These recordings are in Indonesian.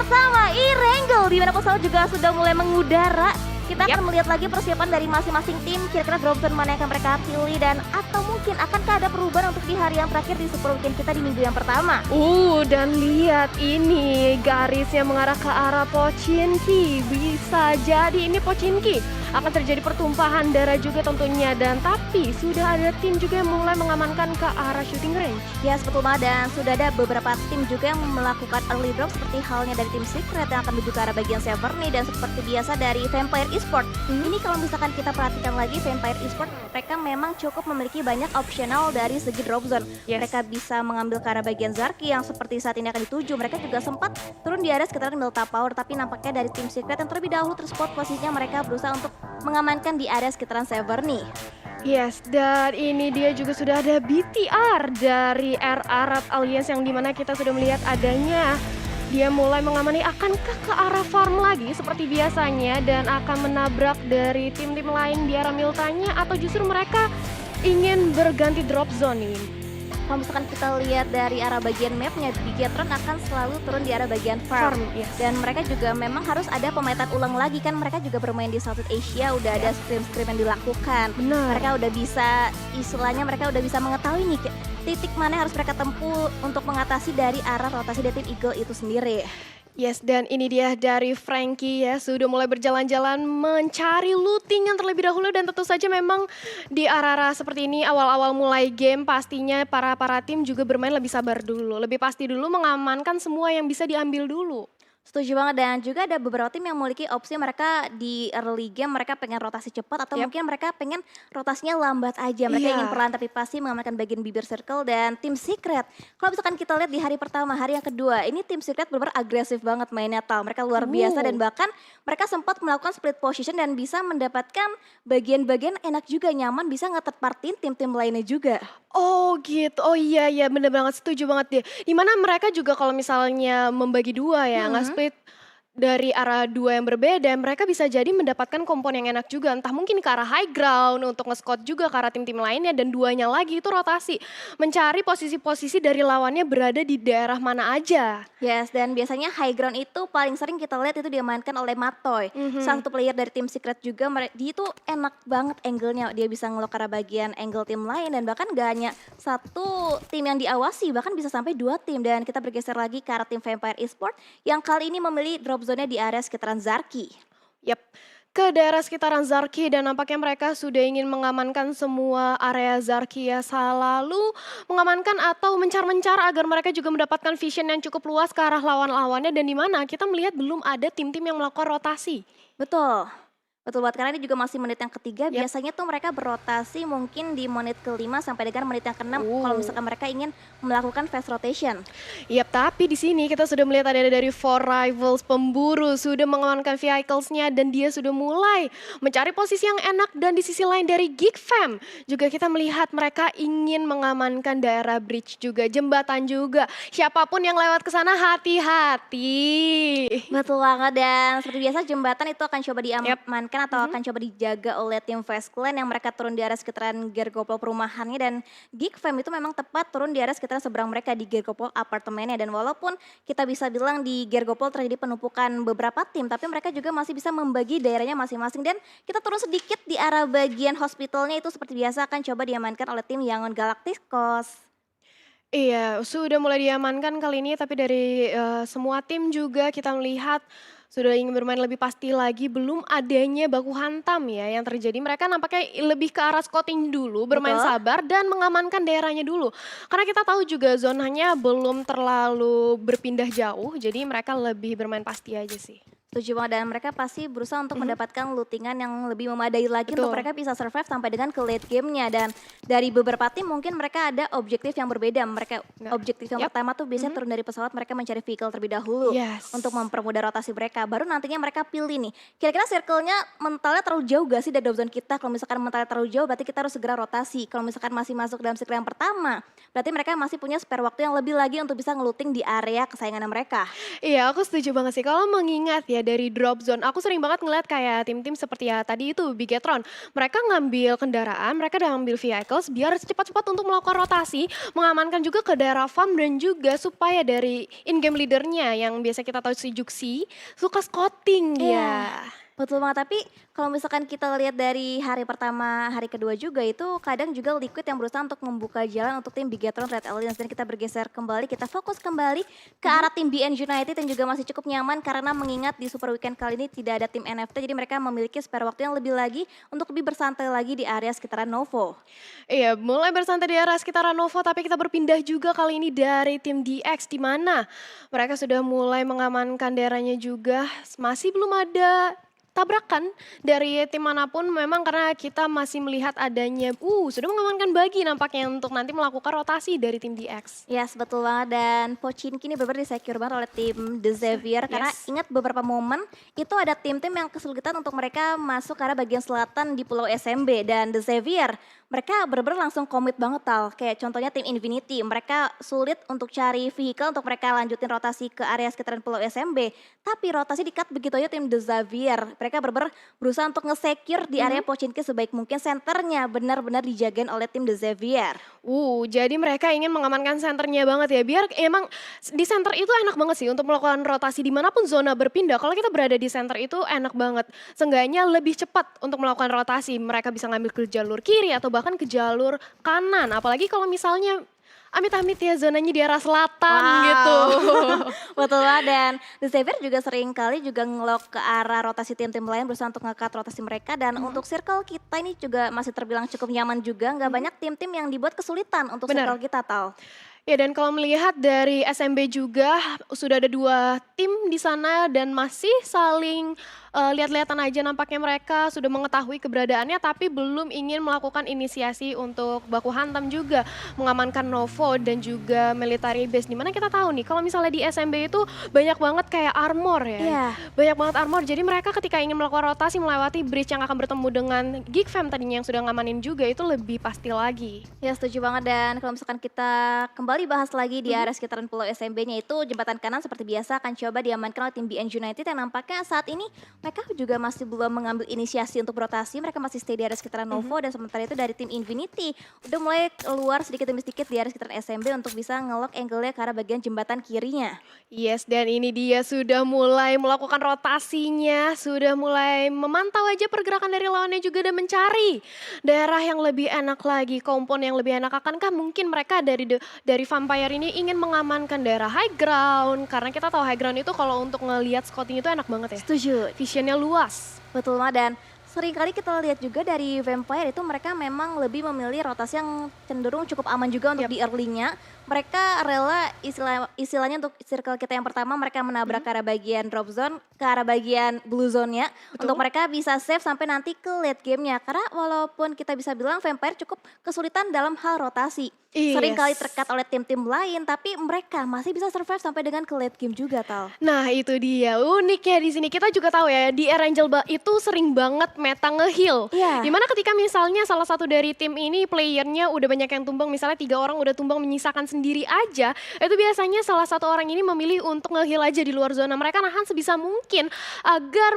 pertama, Erangel, di mana pesawat juga sudah mulai mengudara. Kita Yap. akan melihat lagi persiapan dari masing-masing tim. Kira-kira Dropzone mana yang akan mereka pilih dan atau mungkin akankah ada perubahan untuk di hari yang terakhir di Super Weekend kita di minggu yang pertama. Dan lihat ini garisnya mengarah ke arah Pochinki. Bisa jadi ini Pochinki akan terjadi pertumpahan darah juga tentunya, dan tapi sudah ada tim juga yang mulai mengamankan ke arah shooting range. Ya, betul banget, dan sudah ada beberapa tim juga yang melakukan early drop seperti halnya dari tim Secret yang akan menuju ke arah bagian Severny dan seperti biasa dari Vampire Esport. Ini kalau misalkan kita perhatikan lagi Vampire Esport, mereka memang cukup memiliki banyak optional dari segi drop zone. Yes. Mereka bisa mengambil ke arah bagian Zarki yang seperti saat ini akan dituju. Mereka juga sempat turun di area sekitaran Delta Power, tapi nampaknya dari tim Secret yang terlebih dahulu terspot posisinya mereka berusaha untuk mengamankan di area sekitaran Severny. Yes, dan ini dia juga sudah ada BTR dari Arab Alliance yang dimana kita sudah melihat adanya. Dia mulai mengamani akankah ke arah farm lagi seperti biasanya dan akan menabrak dari tim-tim lain di arah Miltanya, atau justru mereka ingin berganti drop zone ini. Kalau misalkan kita lihat dari arah bagian mapnya, Bigetron akan selalu turun di arah bagian farm. Yes. Dan mereka juga memang harus ada pemetaan ulang lagi, kan mereka juga bermain di Southeast Asia, udah ada scrim-scrim yang dilakukan. Benar. Mereka udah bisa, istilahnya mereka udah bisa mengetahui nih titik mana yang harus mereka tempuh untuk mengatasi dari arah rotasi dari tim Eagle itu sendiri. Yes, dan ini dia dari Frankie ya, sudah mulai berjalan-jalan mencari looting yang terlebih dahulu, dan tentu saja memang di arah-arah seperti ini awal-awal mulai game pastinya para tim juga bermain lebih sabar dulu, lebih pasti dulu mengamankan semua yang bisa diambil dulu. Setuju banget, dan juga ada beberapa tim yang memiliki opsi mereka di early game mereka pengen rotasi cepat atau mungkin mereka pengen rotasinya lambat aja. Mereka ingin perlahan tapi pasti mengamankan bagian bibir circle. Dan tim Secret, kalau misalkan kita lihat di hari pertama, hari yang kedua, ini tim Secret benar-benar agresif banget mainnya, Tal. Mereka luar biasa dan bahkan mereka sempat melakukan split position dan bisa mendapatkan bagian-bagian enak juga, nyaman, bisa nge-third party tim-tim lainnya juga. Oh gitu, oh iya bener banget, setuju banget deh. Dimana mereka juga kalau misalnya membagi dua ya, nge-split dari arah dua yang berbeda, mereka bisa jadi mendapatkan kompon yang enak juga. Entah mungkin ke arah high ground untuk nge-scout juga ke arah tim-tim lainnya, dan duanya lagi itu rotasi. Mencari posisi-posisi dari lawannya berada di daerah mana aja. Yes, dan biasanya high ground itu paling sering kita lihat itu dimainkan oleh Matoy. Salah satu player dari tim Secret juga, dia itu enak banget angle-nya. Dia bisa ngelok ke arah bagian angle tim lain, dan bahkan gak hanya satu tim yang diawasi, bahkan bisa sampai 2 tim. Dan kita bergeser lagi ke arah tim Vampire Esport yang kali ini memilih drop zone di area sekitaran Zarki. Yap, ke daerah sekitaran Zarki, dan nampaknya mereka sudah ingin mengamankan semua area Zarki ya, selalu mengamankan atau mencar-mencar agar mereka juga mendapatkan vision yang cukup luas ke arah lawan-lawannya, dan di mana kita melihat belum ada tim-tim yang melakukan rotasi. Betul. Betul banget, karena ini juga masih menit yang ketiga. Biasanya tuh mereka berotasi mungkin di menit ke-5 sampai dengan menit yang ke-6 kalau misalkan mereka ingin melakukan fast rotation. Yap, tapi di sini kita sudah melihat ada dari Four Rivals, pemburu sudah mengamankan vehicles-nya dan dia sudah mulai mencari posisi yang enak. Dan di sisi lain dari Geek Fam juga kita melihat mereka ingin mengamankan daerah bridge juga, jembatan juga. Siapapun yang lewat ke sana hati-hati. Betul banget, dan seperti biasa jembatan itu akan coba diamankan atau akan coba dijaga oleh tim Fast Clan yang mereka turun di area sekitaran Gergopol perumahannya, dan Geek Fam itu memang tepat turun di area sekitaran seberang mereka di Gergopol apartemennya. Dan walaupun kita bisa bilang di Gergopol terjadi penumpukan beberapa tim, tapi mereka juga masih bisa membagi daerahnya masing-masing. Dan kita turun sedikit di arah bagian hospitalnya, itu seperti biasa akan coba diamankan oleh tim Yangon Galacticos. Iya, sudah mulai diamankan kali ini, tapi dari semua tim juga kita melihat sudah ingin bermain lebih pasti lagi, belum adanya baku hantam ya yang terjadi. Mereka nampaknya lebih ke arah scouting dulu, bermain sabar dan mengamankan daerahnya dulu. Karena kita tahu juga zonanya belum terlalu berpindah jauh, jadi mereka lebih bermain pasti aja sih. Setuju banget, dan mereka pasti berusaha untuk mendapatkan lootingan yang lebih memadai lagi untuk mereka bisa survive sampai dengan ke late game-nya. Dan dari beberapa tim mungkin mereka ada objektif yang berbeda. Mereka objektif yang pertama tuh biasanya turun dari pesawat, mereka mencari vehicle terlebih dahulu untuk mempermudah rotasi mereka. Baru nantinya mereka pilih nih, kira-kira circle-nya mentalnya terlalu jauh gak sih dari drop zone kita? Kalau misalkan mentalnya terlalu jauh berarti kita harus segera rotasi. Kalau misalkan masih masuk dalam circle yang pertama, berarti mereka masih punya spare waktu yang lebih lagi untuk bisa ngelooting di area kesayangan mereka. Iya, aku setuju banget sih. Kalau mengingat ya, ya dari drop zone. Aku sering banget ngeliat kayak tim-tim seperti ya tadi itu Bigetron. Mereka ngambil kendaraan, mereka udah ngambil vehicles biar cepat-cepat untuk melakukan rotasi, mengamankan juga ke daerah farm dan juga supaya dari in-game leadernya yang biasa kita tahu si Juxi suka scouting dia. Iya, betul banget. Tapi kalau misalkan kita lihat dari hari pertama, hari kedua juga itu kadang juga Liquid yang berusaha untuk membuka jalan untuk tim Bigetron Red Alliance. Dan kita bergeser kembali, kita fokus kembali ke arah tim BN United yang juga masih cukup nyaman karena mengingat di Super Weekend kali ini tidak ada tim NFT. Jadi mereka memiliki spare waktu yang lebih lagi untuk lebih bersantai lagi di area sekitaran Novo. Iya, mulai bersantai di area sekitaran Novo, tapi kita berpindah juga kali ini dari tim DX di mana mereka sudah mulai mengamankan daerahnya juga. Masih belum ada tabrakan dari tim manapun memang karena kita masih melihat adanya sudah mengamankan bagi nampaknya untuk nanti melakukan rotasi dari tim DX. Ya, yes, betul banget. Dan Pochinki ini benar-benar disecure banget oleh tim The Xavier. Karena ingat beberapa momen itu ada tim-tim yang kesulitan untuk mereka masuk ke arah bagian selatan di Pulau SMB. Dan The Xavier, mereka benar-benar langsung komit banget Tal. Kayak contohnya tim Infinity, mereka sulit untuk cari vehicle untuk mereka lanjutin rotasi ke area sekitaran Pulau SMB. Tapi rotasi di-cut begitu aja tim The Xavier. Mereka benar-benar berusaha untuk nge-secure di area Pochinki sebaik mungkin. Senternya benar-benar dijagain oleh tim The Xavier. Jadi mereka ingin mengamankan senternya banget ya. Biar emang di center itu enak banget sih untuk melakukan rotasi dimanapun zona berpindah. Kalau kita berada di center itu enak banget. Seenggaknya lebih cepat untuk melakukan rotasi. Mereka bisa ngambil ke jalur kiri atau bahkan ke jalur kanan. Apalagi kalau misalnya amit-amit ya zonanya di arah selatan gitu. Betul banget. Dan The Xavier juga sering kali juga ngelok ke arah rotasi tim-tim lain berusaha untuk nge-cut rotasi mereka. Dan untuk circle kita ini juga masih terbilang cukup nyaman juga. Nggak banyak tim-tim yang dibuat kesulitan untuk circle kita Tal. Ya dan kalau melihat dari SMB juga sudah ada 2 tim di sana dan masih saling lihat-lihatan aja nampaknya mereka sudah mengetahui keberadaannya tapi belum ingin melakukan inisiasi untuk baku hantam juga mengamankan Novo dan juga military base. Dimana kita tahu nih kalau misalnya di SMB itu banyak banget kayak armor ya. Iya. Banyak banget armor jadi mereka ketika ingin melakukan rotasi melewati bridge yang akan bertemu dengan Geek Fam tadinya yang sudah ngamanin juga itu lebih pasti lagi. Ya setuju banget. Dan kalau misalkan kita kembali bahas lagi di area sekitaran Pulau SMB-nya itu jembatan kanan seperti biasa akan coba diamankan oleh tim BN United yang nampaknya saat ini mereka juga masih belum mengambil inisiasi untuk berotasi. Mereka masih stay di area sekitaran Novo dan sementara itu dari tim Infinity udah mulai keluar sedikit demi sedikit di area sekitaran SMB untuk bisa nge-lock angle-nya ke arah bagian jembatan kirinya. Yes, dan ini dia sudah mulai melakukan rotasinya, sudah mulai memantau aja pergerakan dari lawannya juga dan mencari daerah yang lebih enak lagi, kompon yang lebih enak. Akankah mungkin mereka dari Vampire ini ingin mengamankan daerah high ground? Karena kita tahu high ground itu kalau untuk ngelihat scouting itu enak banget ya. Setuju. Visionnya luas. Betul banget. Dan seringkali kita lihat juga dari Vampire itu mereka memang lebih memilih rotasi yang cenderung cukup aman juga untuk di early-nya. Mereka rela istilahnya untuk circle kita yang pertama mereka menabrak ke arah bagian drop zone, ke arah bagian blue zone-nya. Untuk mereka bisa save sampai nanti ke late game-nya. Karena walaupun kita bisa bilang Vampire cukup kesulitan dalam hal rotasi. Sering kali terkat oleh tim-tim lain tapi mereka masih bisa survive sampai dengan ke late game juga Tal. Nah itu dia uniknya di sini kita juga tahu ya di Erangel itu sering banget meta nge-heal. Dimana ketika misalnya salah satu dari tim ini playernya udah banyak yang tumbang misalnya 3 orang udah tumbang menyisakan sendiri aja itu biasanya salah satu orang ini memilih untuk nge-heal aja di luar zona mereka nahan sebisa mungkin agar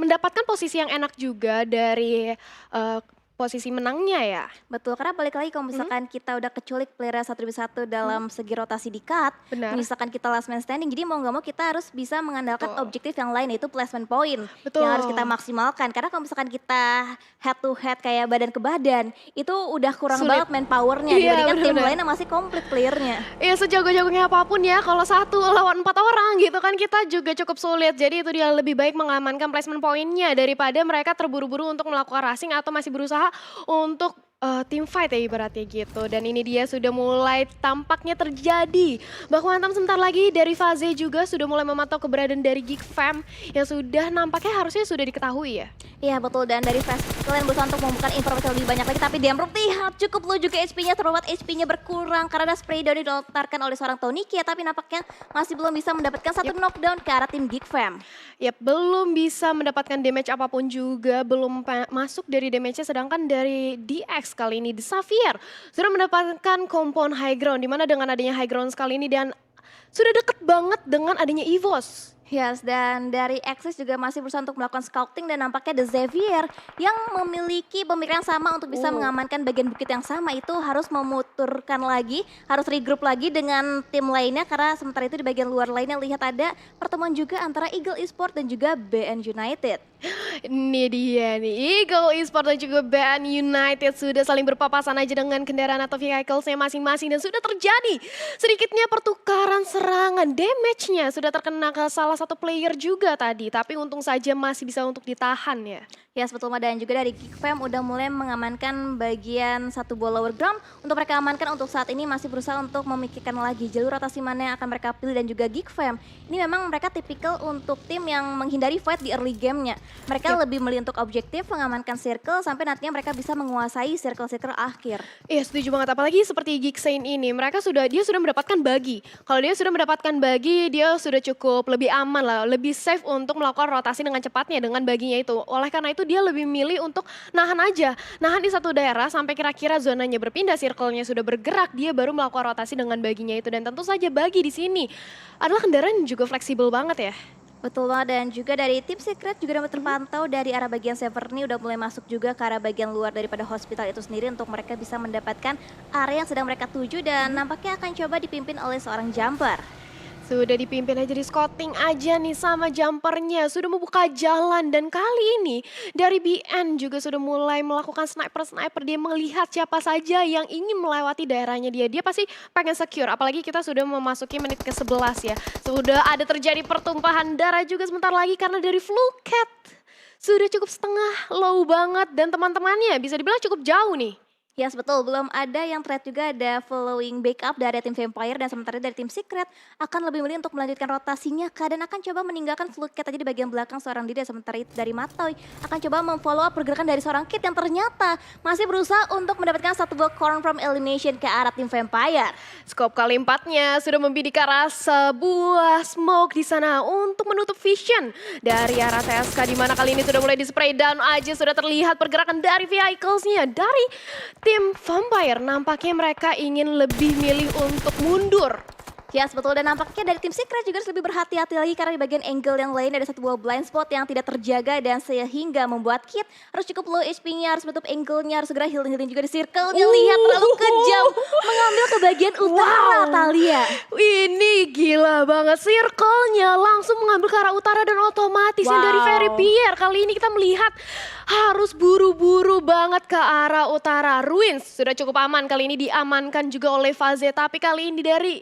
mendapatkan posisi yang enak juga dari posisi menangnya ya. Betul, karena balik lagi kalau misalkan kita udah keculik player 1v1 dalam segi rotasi di cut, misalkan kita last man standing, jadi mau nggak mau kita harus bisa mengandalkan objektif yang lain yaitu placement point yang harus kita maksimalkan. Karena kalau misalkan kita head to head kayak badan ke badan, itu udah kurang banget manpowernya dibandingkan tim lain yang masih komplit playernya. Iya sejago-jagonya apapun ya, kalau 1 lawan 4 orang gitu kan kita juga cukup sulit. Jadi itu dia lebih baik mengamankan placement pointnya daripada mereka terburu-buru untuk melakukan racing atau masih berusaha untuk team fight ya ibaratnya gitu. Dan ini dia sudah mulai tampaknya terjadi. Baku hantam sebentar lagi dari Faze juga sudah mulai memantau keberadaan dari Geek Fam yang sudah nampaknya harusnya sudah diketahui ya. Iya betul, dan dari Faze kalian berusaha untuk membuka informasi lebih banyak lagi tapi Demruk lihat cukup low juga HP-nya, terlihat HP-nya berkurang karena ada spray down dilontarkan oleh seorang Tonikia tapi nampaknya masih belum bisa mendapatkan satu knockdown ke arah tim Geek Fam. Belum bisa mendapatkan damage apapun juga, belum masuk dari damage-nya sedangkan dari DX kali ini The Xavier sudah mendapatkan kompon high ground dimana dengan adanya high ground sekali ini dan sudah deket banget dengan adanya EVOS Yes, dan dari Axis juga masih berusaha untuk melakukan scouting dan nampaknya The Xavier yang memiliki pemikiran sama untuk bisa mengamankan bagian bukit yang sama itu harus memuturkan lagi, harus regroup lagi dengan tim lainnya karena sementara itu di bagian luar lainnya lihat ada pertemuan juga antara Eagle Esports dan juga BN United. Ini dia nih, Eagle Esports dan juga BN United sudah saling berpapasan aja dengan kendaraan atau vehicles-nya masing-masing dan sudah terjadi sedikitnya pertukaran serangan. Damage-nya sudah terkena ke salah satu player juga tadi, tapi untung saja masih bisa untuk ditahan ya. Ya, betul, dan juga dari Geek Fam udah mulai mengamankan bagian satu bola lower ground. Untuk mereka amankan untuk saat ini masih berusaha untuk memikirkan lagi jalur rotasi mana yang akan mereka pilih dan juga Geek Fam. Ini memang mereka tipikal untuk tim yang menghindari fight di early game-nya. Mereka lebih milih untuk objektif, mengamankan circle sampai nantinya mereka bisa menguasai circle-circle akhir. Iya setuju banget, apalagi seperti Geeksane ini, dia sudah mendapatkan bagi. Kalau dia sudah mendapatkan bagi, dia sudah cukup lebih aman lah, lebih safe untuk melakukan rotasi dengan cepatnya dengan baginya itu. Oleh karena itu dia lebih milih untuk nahan aja, nahan di satu daerah sampai kira-kira zonanya berpindah, circle-nya sudah bergerak, dia baru melakukan rotasi dengan baginya itu. Dan tentu saja bagi di sini adalah kendaraan yang juga fleksibel banget ya. Betul banget, dan juga dari tim Secret juga dapat terpantau dari arah bagian Severny udah mulai masuk juga ke arah bagian luar daripada hospital itu sendiri untuk mereka bisa mendapatkan area yang sedang mereka tuju dan nampaknya akan coba dipimpin oleh seorang jumper. Sudah dipimpin aja, di scouting aja nih sama jumpernya, sudah membuka jalan dan kali ini dari BN juga sudah mulai melakukan sniper, dia melihat siapa saja yang ingin melewati daerahnya dia. Dia pasti pengen secure, apalagi kita sudah memasuki menit ke-11 ya. Sudah ada terjadi pertumpahan darah juga sebentar lagi karena dari Flucat sudah cukup setengah low banget dan teman-temannya bisa dibilang cukup jauh nih. Yes, betul, belum ada yang trade juga, ada following backup dari tim Vampire dan sementara dari tim Secret akan lebih milih untuk melanjutkan rotasinya dan akan coba meninggalkan Flucat aja di bagian belakang seorang diri. Sementara itu dari Matoy akan coba memfollow up pergerakan dari seorang Kit yang ternyata masih berusaha untuk mendapatkan satu block corner from elimination ke arah tim Vampire. Scope kali 4-nya sudah membidik ke arah sebuah smoke di sana untuk menutup vision dari arah TSK, di mana kali ini sudah mulai di spray down aja, sudah terlihat pergerakan dari vehicles-nya dari tim Vampire. Nampaknya mereka ingin lebih milih untuk mundur. Yes, betul, dan nampaknya dari tim Secret juga harus lebih berhati-hati lagi karena di bagian angle yang lain ada satu buah blind spot yang tidak terjaga dan sehingga membuat Kit harus cukup low HP-nya, harus menutup angle-nya, harus segera healing juga di circle-nya. Lihat terlalu kejam mengambil ke bagian utara, Thalia. Ini gila banget, circle-nya langsung mengambil ke arah utara dan otomatis yang dari Very Pierre. Kali ini kita melihat harus buru-buru banget ke arah utara. Ruins sudah cukup aman, kali ini diamankan juga oleh Faze, tapi kali ini dari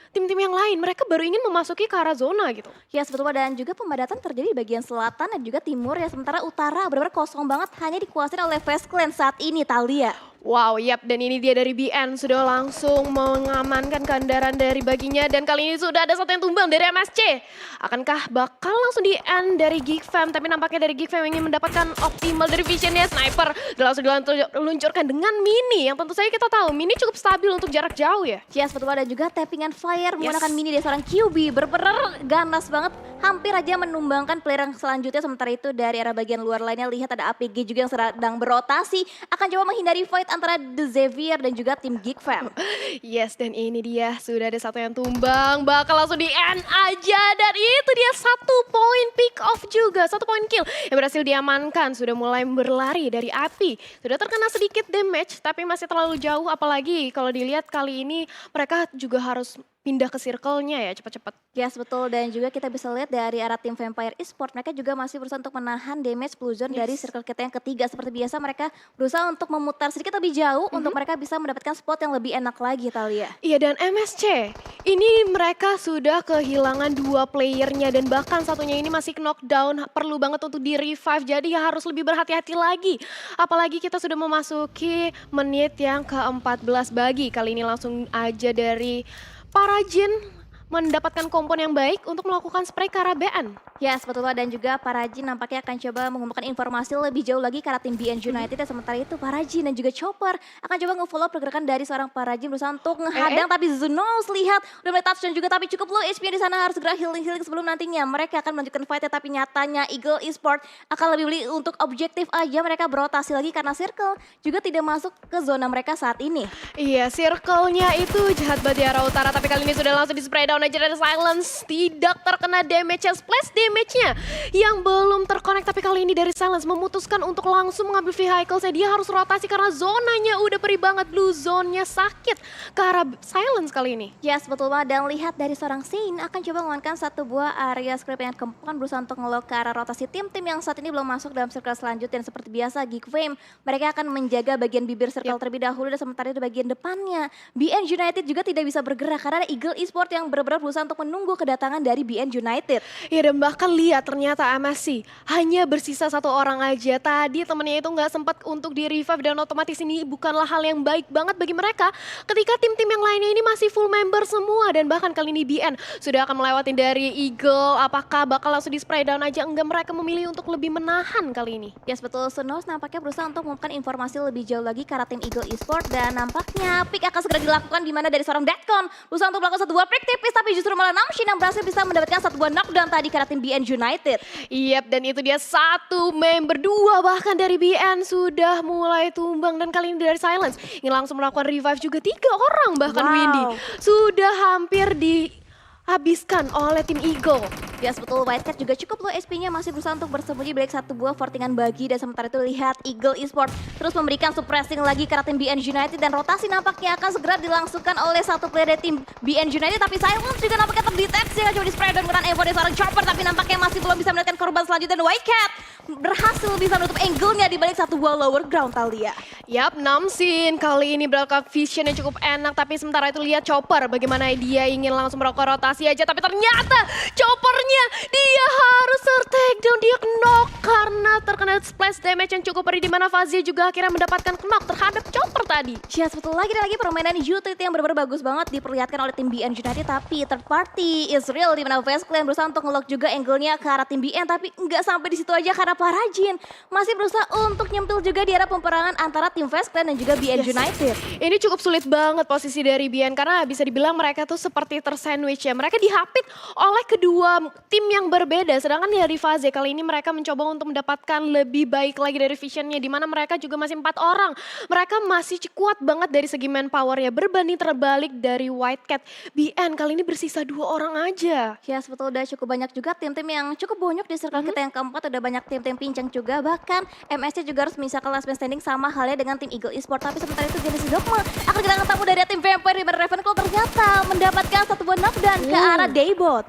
tim-tim yang lain, mereka baru ingin memasuki ke arah zona gitu. Ya, sebetulnya, dan juga pemadatan terjadi di bagian selatan dan juga timur ya. Sementara utara benar-benar kosong banget, hanya dikuasai oleh Fast Clan saat ini, Thalia. Wow, yap, dan ini dia dari BN sudah langsung mengamankan kendaraan dari baginya dan kali ini sudah ada satu yang tumbang dari MSC. Akankah bakal langsung di end dari Geek Fam, tapi nampaknya dari Geek Fam ingin mendapatkan optimal dari visionnya. Sniper langsung diluncurkan dengan Mini yang tentu saja kita tahu Mini cukup stabil untuk jarak jauh ya. Yes, betul, dan juga tappingan fire menggunakan Mini dari seorang QB benar-benar ganas banget, hampir aja menumbangkan player yang selanjutnya. Sementara itu dari arah bagian luar lainnya lihat ada APG juga yang sedang berotasi, akan coba menghindari fight antara The Xavier dan juga tim Geek Fam. Yes, dan ini dia sudah ada satu yang tumbang, bakal langsung di end aja dan itu dia 1 poin pick off juga, 1 poin kill yang berhasil diamankan. Sudah mulai berlari dari api, sudah terkena sedikit damage tapi masih terlalu jauh, apalagi kalau dilihat kali ini mereka juga harus pindah ke circle-nya ya cepat-cepat. Yes, betul, dan juga kita bisa lihat dari arah tim Vampire Esports mereka juga masih berusaha untuk menahan damage blue zone dari circle kita yang ketiga. Seperti biasa mereka berusaha untuk memutar sedikit lebih jauh untuk mereka bisa mendapatkan spot yang lebih enak lagi, Thalia. Iya, dan MSC ini mereka sudah kehilangan 2 playernya dan bahkan satunya ini masih knockdown, perlu banget untuk di revive, jadi harus lebih berhati-hati lagi. Apalagi kita sudah memasuki menit yang ke-14 bagi. Kali ini langsung aja dari Parajin mendapatkan kompon yang baik untuk melakukan spray ke arah BN. Yes, betul, dan juga Parajin nampaknya akan coba mengumpulkan informasi lebih jauh lagi ke arah tim BN United. Dan sementara itu Parajin dan juga Chopper akan coba nge-follow pergerakan dari seorang Parajin berusaha untuk menghadang, tapi Zunos lihat udah mulai touchdown juga tapi cukup low HP di sana, harus segera healing sebelum nantinya mereka akan melanjutkan fight. Tapi nyatanya Eagle Esports akan lebih beli untuk objektif aja, mereka berotasi lagi karena circle juga tidak masuk ke zona mereka saat ini. Iya, circle-nya itu jahat banget di arah utara, tapi kali ini sudah langsung di spray down down aja dari Silence. Tidak terkena damage-nya, splash damage-nya yang belum terconnect. Tapi kali ini dari Silence memutuskan untuk langsung mengambil vehicle-nya. Dia harus rotasi karena zonanya udah perih banget. Blue zone-nya sakit ke arah Silence kali ini. Yes, betul banget. Dan lihat dari seorang Sein akan coba mengamankan satu buah area script yang keempat, berusaha untuk ngelok ke arah rotasi tim-tim yang saat ini belum masuk dalam circle selanjutnya. Dan seperti biasa, Geek Fame, mereka akan menjaga bagian bibir circle terlebih dahulu, dan sementara di bagian depannya, BN United juga tidak bisa bergerak karena ada Eagle Esports yang benar-benar berusaha untuk menunggu kedatangan dari BN United. Ya, dan bahkan lihat ternyata MSC hanya bersisa satu orang aja. Tadi temennya itu nggak sempat untuk di revive, dan otomatis ini bukanlah hal yang baik banget bagi mereka ketika tim-tim yang lainnya ini masih full member semua. Dan bahkan kali ini BN sudah akan melewati dari Eagle. Apakah bakal langsung di spray down aja? Enggak, mereka memilih untuk lebih menahan kali ini. Yes, betul. Sunos nampaknya berusaha untuk mengumumkan informasi lebih jauh lagi ke arah tim Eagle Esports, dan nampaknya pick akan segera dilakukan, di mana dari seorang Deadcon berusaha untuk melakukan satu buah pick tipis, tapi justru malah Namshin yang berhasil bisa mendapatkan satu buah knockdown tadi ke arah tim BN United. Yep, dan itu dia satu member, dua bahkan dari BN sudah mulai tumbang. Dan kali ini dari Silence ingin langsung melakukan revive juga, 3 orang bahkan. Windy sudah hampir dihabiskan oleh tim Eagle. Yes, betul. Wildcat juga cukup low SP-nya, masih berusaha untuk bersembunyi balik satu buah fortingan bagi, dan sementara itu lihat Eagle Esports terus memberikan suppressing lagi ke arah tim BN United, dan rotasi nampaknya akan segera dilangsungkan oleh satu player dari tim BN United. Tapi Silence juga nampaknya terdeteksi, akan coba di spray down dengan Evo dari seorang Chopper, tapi nampaknya masih belum bisa mendapatkan korban selanjutnya, dan Wildcat berhasil bisa menutup angle-nya di balik satu buah lower ground, Talia. Yap, Namsin kali ini berlakukan vision yang cukup enak, tapi sementara itu lihat Chopper bagaimana dia ingin langsung melakukan rotasi aja, tapi ternyata Choppernya dia harus take-down, dia knock karena terkena splash damage yang cukup perih, di mana Fazia juga akhirnya mendapatkan knock terhadap Chopper tadi. Yes, betul. Lagi dan lagi permainan utility yang benar-benar bagus banget diperlihatkan oleh tim BN United, tapi third party is real, di mana Vest Clan berusaha untuk ngelock juga angle-nya ke arah tim BN, tapi nggak sampai di situ aja karena Parajin masih berusaha untuk nyempil juga di arah peperangan antara tim Vest Clan dan juga BN United. Ini cukup sulit banget posisi dari BN karena bisa dibilang mereka tuh seperti tersandwich ya. Mereka dihapit oleh kedua tim yang berbeda. Sedangkan dari Faze kali ini mereka mencoba untuk mendapatkan lebih baik lagi dari visionnya, di mana mereka juga masih 4 orang. Mereka masih kuat banget dari segi manpower ya, berbanding terbalik dari Wildcat. BN kali ini bersisa 2 orang aja. Yes, betul. Udah cukup banyak juga tim-tim yang cukup bonyok di circle kita yang keempat. Udah banyak tim-tim pincang juga. Bahkan MSC juga harus menyisakan last man standing sama halnya dengan tim Eagle Esports. Tapi sementara itu Genesis Dogma akan kedatangan tamu dari tim Vampire, di mana Ravenclaw ternyata mendapatkan satu buah knockdown ke arah Daybot.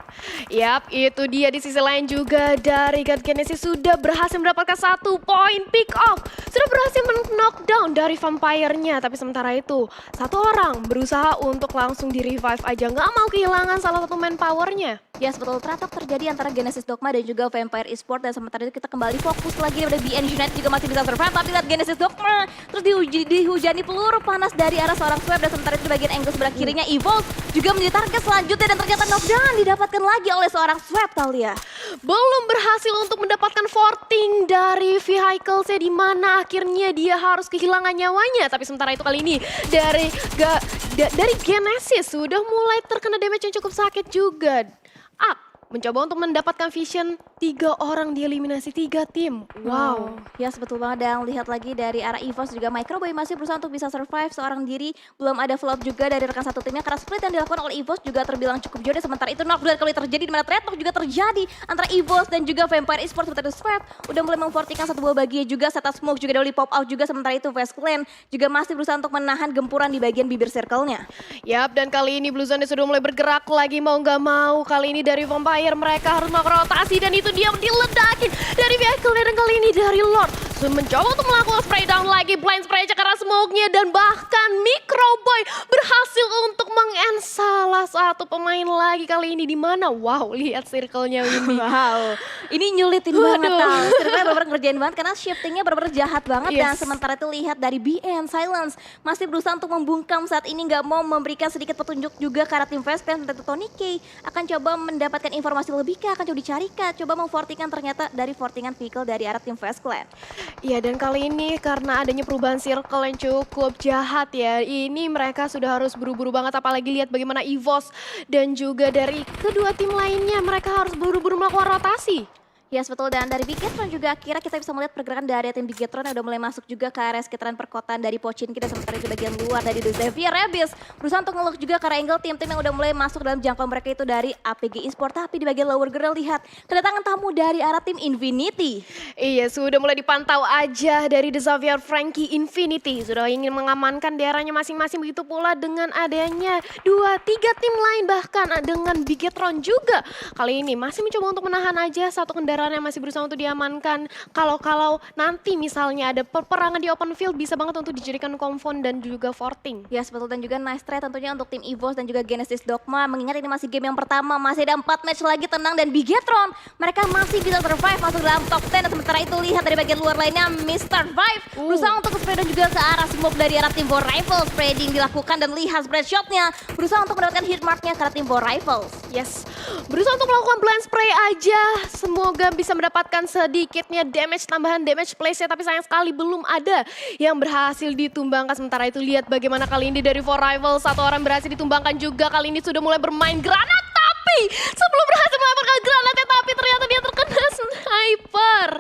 Yap, itu dia. Di sisi lain juga dari God Genesis sudah berhasil mendapatkan 1 poin pick off. Sudah berhasil men-knockdown dari vampire-nya. Tapi sementara itu, 1 orang berusaha untuk langsung di-revive aja. Nggak mau kehilangan salah satu manpower-nya. Yes, betul. Tratok terjadi antara Genesis Dogma dan juga Vampire Esports, dan sementara itu kita kembali fokus lagi pada BN United juga masih bisa survive. Tapi lihat Genesis Dogma terus dihujani peluru panas dari arah seorang Swab, dan sementara itu di bagian angle sebelah kirinya Evolve juga menjadi target selanjutnya, dan ternyata knockdown didapatkan lagi oleh seorang Swab, Talia. Belum berhasil untuk mendapatkan forting dari vehicle-nya, di mana akhirnya dia harus kehilangan nyawanya. Tapi sementara itu kali ini dari Genesis sudah mulai terkena damage yang cukup sakit juga. Mencoba untuk mendapatkan vision, 3 orang dieliminasi 3 tim. Wow. Yes, betul banget. Dan lihat lagi dari arah EVOS juga Microboy masih berusaha untuk bisa survive seorang diri. Belum ada follow up juga dari rekan satu timnya karena split yang dilakukan oleh EVOS juga terbilang cukup jauh. Sementara itu knockdown kali terjadi, di mana trade talk juga terjadi antara EVOS dan juga Vampire Esports. Sementara itu Swap udah mulai memfortikan satu buah bagian juga, setup smoke juga dari pop out juga. Sementara itu Vest Clan juga masih berusaha untuk menahan gempuran di bagian bibir circle-nya. Yap, dan kali ini Blue Zone sudah mulai bergerak lagi, mau nggak mau. Kali ini dari Vampire mereka harus melakukan rotasi, dan itu dia diledakin dari vehicle, dan kali ini dari Lord mencoba untuk melakukan spray down lagi, blind spray aja karena smoke-nya, dan bahkan Microboy berhasil untuk meng-end salah satu pemain lagi kali ini, di mana wow, lihat circle-nya ini. Wow, ini nyulitin banget tau. Circle-nya bener-bener ngerjain banget karena shifting-nya bener-bener jahat banget. Dan sementara itu lihat dari BN Silence masih berusaha untuk membungkam saat ini, nggak mau memberikan sedikit petunjuk juga ke arah tim Vest Clan. Sementara itu Tony K akan coba mendapatkan informasi lebih kah, akan coba dicari kah, coba memfortingan ternyata dari fortingan vehicle dari arah tim Vest Clan. Iya, dan kali ini karena adanya perubahan circle yang cukup jahat ya, ini mereka sudah harus buru-buru banget, apalagi lihat bagaimana EVOS dan juga dari kedua tim lainnya, mereka harus buru-buru melakukan rotasi. Yes, betul. Dan dari Bigetron juga akhirnya kita bisa melihat pergerakan dari tim Bigetron yang udah mulai masuk juga ke area sekitaran perkotaan dari Pochinki dan sementara itu bagian luar dari The Xavier Rebels. Berusaha untuk ngeluk juga ke arah angle tim-tim yang udah mulai masuk dalam jangkauan mereka itu dari APG Esport. Tapi di bagian lower girl lihat kedatangan tamu dari arah tim Infinity. Iya, sudah mulai dipantau aja dari The Xavier Frankie Infinity. Sudah ingin mengamankan daerahnya masing-masing, begitu pula dengan adanya 2-3 tim lain bahkan dengan Bigetron juga. Kali ini masih mencoba untuk menahan aja satu kendaraan yang masih berusaha untuk diamankan. Kalau nanti misalnya ada peperangan di open field bisa banget untuk dijadikan konfon dan juga forting. Yes, betul. Dan juga nice try tentunya untuk tim EVOS dan juga Genesis Dogma. Mengingat ini masih game yang pertama, masih ada 4 match lagi tenang dan Bigetron. Mereka masih bisa survive masuk dalam top 10. Dan sementara itu lihat dari bagian luar lainnya Mr. Vibe berusaha untuk spread dan juga ke arah smoke dari arah tim War Rifles. Spreading dilakukan dan lihat spread shotnya. Berusaha untuk mendapatkan hit marknya ke arah tim War Rifles. Yes, berusaha untuk melakukan blind spray aja. Semoga bisa mendapatkan sedikitnya damage, tambahan damage place-nya. Tapi sayang sekali belum ada yang berhasil ditumbangkan. Sementara itu lihat bagaimana kali ini dari Four Rivals. Satu orang berhasil ditumbangkan juga. Kali ini sudah mulai bermain granat. Tapi sebelum berhasil melemparkan granatnya, tapi ternyata dia terkena sniper.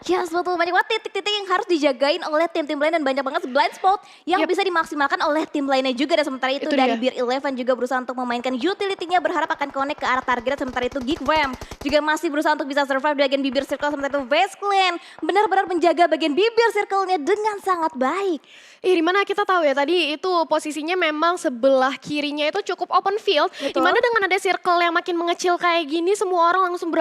Yes, betul. Banyak banget titik-titik yang harus dijagain oleh tim-tim lain dan banyak banget blind spot yang bisa dimaksimalkan oleh tim lainnya juga. Dan sementara itu dari Beer 11 juga berusaha untuk memainkan utility-nya, berharap akan connect ke arah target. Sementara itu Geekfam juga masih berusaha untuk bisa survive di bagian bibir circle. Sementara itu Vase Clan benar-benar menjaga bagian bibir circle-nya dengan sangat baik. Dimana kita tahu ya tadi itu posisinya memang sebelah kirinya itu cukup open field. Dimana dengan ada circle yang makin mengecil kayak gini, semua orang langsung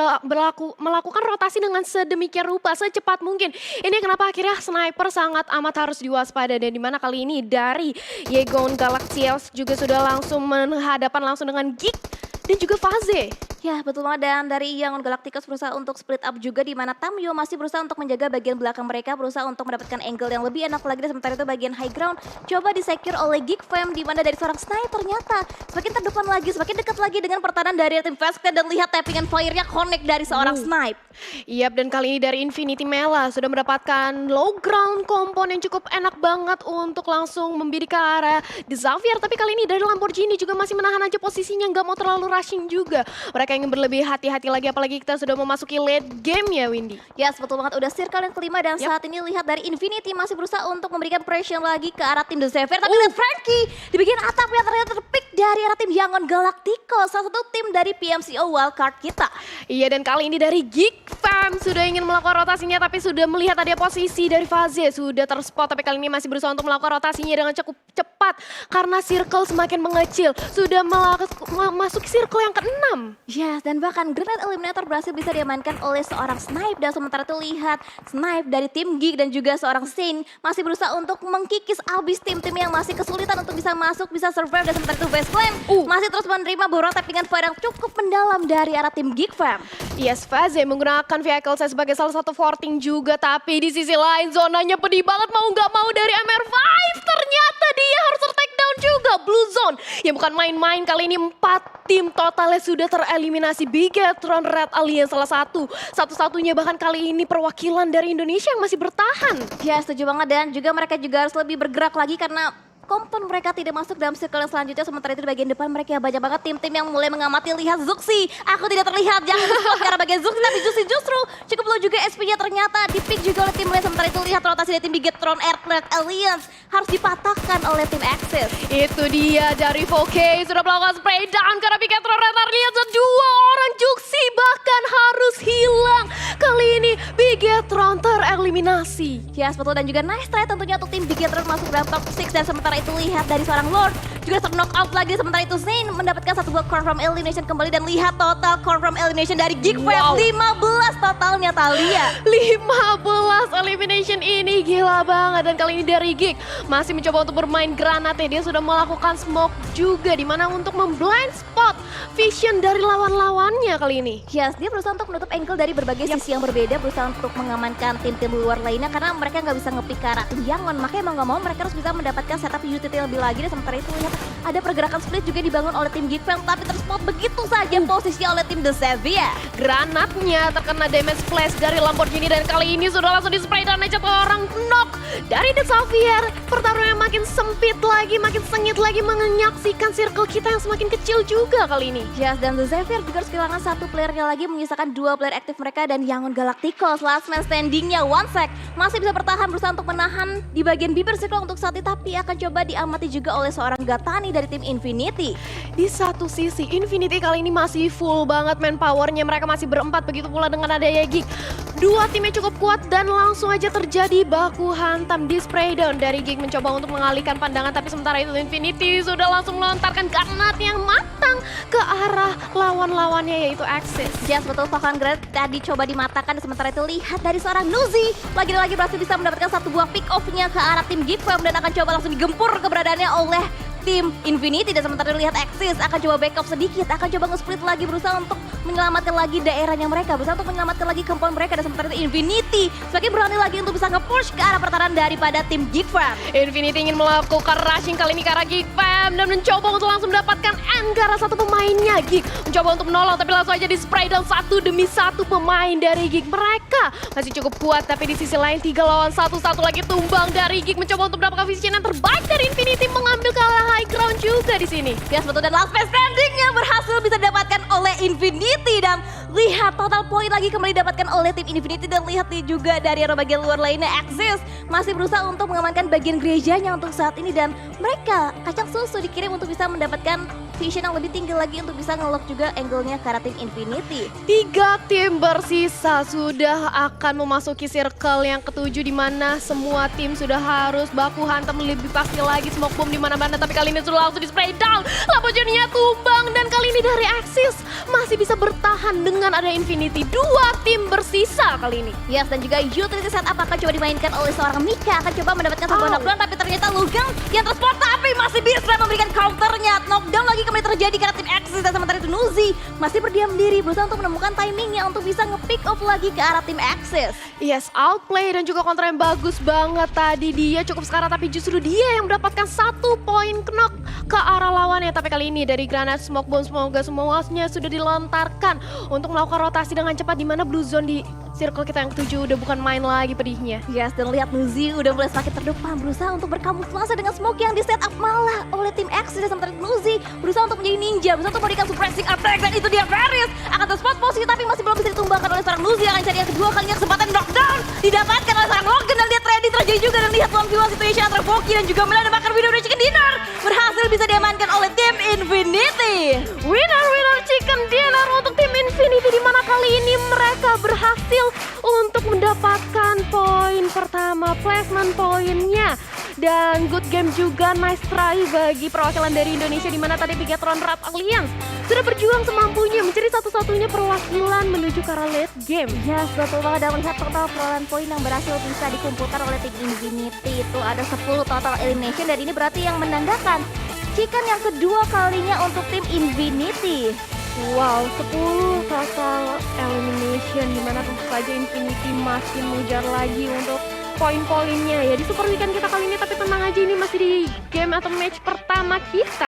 melakukan rotasi dengan sedemikian rupa, secepat mungkin. Ini kenapa akhirnya sniper sangat amat harus diwaspada. Dan dimana kali ini dari Yegon Galaxiels juga sudah langsung menghadapan langsung dengan Geek dan juga Faze. Ya, betul banget. Dan dari Yangon Galacticos berusaha untuk split up juga, di mana Tamyo masih berusaha untuk menjaga bagian belakang mereka, berusaha untuk mendapatkan angle yang lebih enak lagi. Dan sementara itu bagian high ground coba disecure oleh Geekfam, di mana dari seorang sniper ternyata semakin terdepan lagi, semakin dekat lagi dengan pertahanan dari tim Vase Clan. Dan lihat tapping and fire-nya connect dari seorang snipe. Yap, dan kali ini dari Infinity Mela sudah mendapatkan low ground compound yang cukup enak banget untuk langsung membidik ke arah The Xavier. Tapi kali ini dari Lamborghini juga masih menahan aja posisinya, nggak mau terlalu rushing juga. Mereka ingin berlebih hati-hati lagi, apalagi kita sudah memasuki late game ya, Windy. Yes, betul banget. Udah circle yang kelima dan saat ini lihat dari Infinity masih berusaha untuk memberikan pressure lagi ke arah tim The Xavier. Tapi lihat Frankie di bagian atapnya ternyata terpick dari arah tim Yangon Galacticos, salah satu tim dari PMCO wildcard kita. Iya, dan kali ini dari Geekfam sudah ingin melakukan rotasinya, tapi sudah melihat ada posisi dari Faze sudah terspot. Tapi kali ini masih berusaha untuk melakukan rotasinya dengan cukup cepat karena circle semakin mengecil. Sudah masuk circle yang ke-6. Yes, dan bahkan Grenade Eliminator berhasil bisa diamankan oleh seorang Snipe. Dan sementara itu lihat Snipe dari tim Geek dan juga seorang Saint masih berusaha untuk mengkikis abis tim-tim yang masih kesulitan untuk bisa masuk, bisa survive. Dan sementara itu Vase Clan masih terus menerima beberapa tappingan fire yang cukup mendalam dari arah tim Geekfam. Yes, Faze menggunakan vehicle saya sebagai salah satu forting juga, tapi di sisi lain zonanya pedih banget, mau nggak mau dari MR5 ternyata dia harus take down juga Blue Zone. Ya bukan main-main, kali ini 4 tim totalnya sudah tereliminasi. Bigetron Red Alliance salah satu-satunya bahkan kali ini perwakilan dari Indonesia yang masih bertahan. Ya, setuju banget. Dan juga mereka juga harus lebih bergerak lagi karena kompon mereka tidak masuk dalam circle yang selanjutnya. Sementara itu di bagian depan mereka banyak banget tim-tim yang mulai mengamati. Lihat Zuxi, aku tidak terlihat, jangan spot karena bagian Zuxi, tapi justru cukup low juga SP-nya ternyata di-pick juga oleh tim lain. Sementara itu lihat rotasi dari tim Bigetron Red Alliance harus dipatahkan oleh tim Axis. Itu dia dari 4K sudah melakukan spray down karena Bigetron Red Alliance dan 2 orang Juxi bahkan harus hilang. Kali ini Bigetron tereliminasi. Yes, betul. Dan juga nice try tentunya untuk tim Bigetron masuk dalam top 6. Dan sementara itu lihat dari seorang Lord juga knock out lagi. Sementara itu Zain mendapatkan satu buah confirm elimination kembali. Dan lihat total confirm elimination dari Geekfam, 15 totalnya Thalia. 15 elimination ini gila banget. Dan kali ini dari Geek masih mencoba untuk bermain granatnya. Dia sudah melakukan smoke juga, dimana untuk memblind spot vision dari lawan-lawannya kali ini. Yes, dia berusaha untuk menutup angle dari berbagai sisi yang berbeda, berusaha untuk mengamankan tim-tim luar lainnya karena mereka nggak bisa nge-pick ke arah tim Yangon. Makanya mau nggak mau mereka harus bisa mendapatkan setup utility lebih lagi. Dan sementara itu lihat ada pergerakan split juga dibangun oleh tim Geekfam, tapi terspot begitu saja posisinya oleh tim The Xavier. Granatnya terkena damage flash dari Lamborghini dan kali ini sudah langsung di-spray dan aja orang knock dari The Xavier. Pertarungan makin sempit lagi, makin sengit lagi, menyaksikan circle kita yang semakin kecil juga kali ini. Yes, dan The Xavier juga harus kehilangan satu playernya lagi, menyisakan 2 player aktif mereka dan Yangon Galacticos. Last man standingnya OneSec masih bisa bertahan, berusaha untuk menahan di bagian bibir circle untuk saat ini, tapi akan coba diamati juga oleh seorang Gatani dari tim Infinity. Di satu sisi, Infinity kali ini masih full banget manpowernya. Mereka masih berempat, begitu pula dengan adanya Geek. Dua timnya cukup kuat dan langsung aja terjadi baku hantam di spray down. Dari Geek mencoba untuk mengalihkan pandangan, tapi sementara itu Infinity sudah langsung melontarkan granat yang matang ke arah lawan-lawannya, yaitu Axis. Yes, betul, Falcon Grenade tadi coba dimatakan, sementara itu lihat dari seorang Nuzi lagi-lagi berhasil bisa mendapatkan satu buah pick off-nya ke arah tim Geek Fam dan akan coba langsung digempur keberadaannya oleh tim Infinity. Dan sementara lihat Axis akan coba backup sedikit, akan coba nge-split lagi, berusaha untuk menyelamatkan lagi daerahnya mereka, berusaha untuk menyelamatkan lagi compound mereka. Dan sementara itu Infinity semakin berani lagi untuk bisa nge-push ke arah pertahanan daripada tim Geek Fam. Infinity ingin melakukan rushing kali ini ke arah Geek Fam dan mencoba untuk langsung mendapatkan end ke arah satu pemainnya. Geek mencoba untuk menolong, tapi langsung aja di spray down satu demi satu pemain dari Geek. Mereka masih cukup kuat, tapi di sisi lain 3 lawan 1, satu lagi tumbang dari Geek, mencoba untuk mendapatkan vision yang terbaik dari Infinity, mengambil ke arah high ground juga di sini. Yes, betul, dan last man standingnya berhasil bisa didapatkan oleh Infinity. Dan lihat total poin lagi kembali didapatkan oleh tim Infinity. Dan lihat nih juga dari arah bagian luar lainnya, Axis masih berusaha untuk mengamankan bagian gerejanya untuk saat ini. Dan mereka kacang susu dikirim untuk bisa mendapatkan vision yang lebih tinggi lagi untuk bisa nge-lock juga angle-nya ke arah tim Infinity. 3 tim bersisa sudah akan memasuki circle yang ketujuh, di mana semua tim sudah harus baku hantam lebih pasti lagi. Smoke bomb di mana-mana, tapi kali ini sudah langsung di spray down. Lamborghini-nya tumbang, dan kali ini dari Axis masih bisa bertahan dengan ada Infinity. 2 tim bersisa kali ini. Yes, dan juga utility setup akan coba dimainkan oleh seorang Mika, akan coba mendapatkan sebuah knockdown, tapi ternyata Lugang yang terspot, tapi masih bisa memberikan counternya. Knockdown lagi kembali terjadi karena tim Axis. Dan sementara itu Nuzi masih berdiam diri, berusaha untuk menemukan timingnya untuk bisa nge-pick off lagi ke arah tim Axis. Yes, outplay dan juga kontra yang bagus banget tadi. Dia cukup sekarat, tapi justru dia yang mendapatkan 1 poin knock ke arah lawannya. Tapi kali ini dari granat smoke bomb, semoga semuanya sudah dilontarkan untuk melakukan rotasi dengan cepat, di mana blue zone di circle kita yang ketujuh udah bukan main lagi pedihnya. Yes, dan lihat Nuzi udah mulai semakin terdepan, berusaha untuk berkamuflase dengan smoke yang di setup malah oleh tim Axis. Dan sementara Nuzi berusaha untuk menjadi ninja, berusaha untuk memberikan suppressing attack, dan itu dia Varys akan terspot posisi, tapi masih belum bisa ditumbangkan oleh seorang Nuzi yang akan cari yang kedua kalinya. Kesempatan knockdown didapatkan oleh seorang Logan, dan lihat ready terjadi juga. Dan lihat one view situation antara Voki dan juga Mela, dan bahkan winner chicken dinner berhasil bisa diamankan oleh tim Infinity. Winner chicken dinner untuk tim Infinity, di mana kali ini mereka berhasil untuk mendapatkan poin pertama, placement poinnya. Dan good game juga, nice try bagi perwakilan dari Indonesia, di mana tadi Bigatron Rat Alliance sudah berjuang semampunya mencari satu-satunya perwakilan menuju ke arah late game. Yes, betul banget. Dan melihat total perolehan poin yang berhasil bisa dikumpulkan oleh tim Infinity itu ada 10 total elimination, dan ini berarti yang menandakan chicken yang kedua kalinya untuk tim Infinity. Wow, 10 total elimination, dimana tentu saja Infinity masih mengejar lagi untuk poin-poinnya ya di Super Weekend kita kali ini. Tapi tenang aja, ini masih di game atau match pertama kita.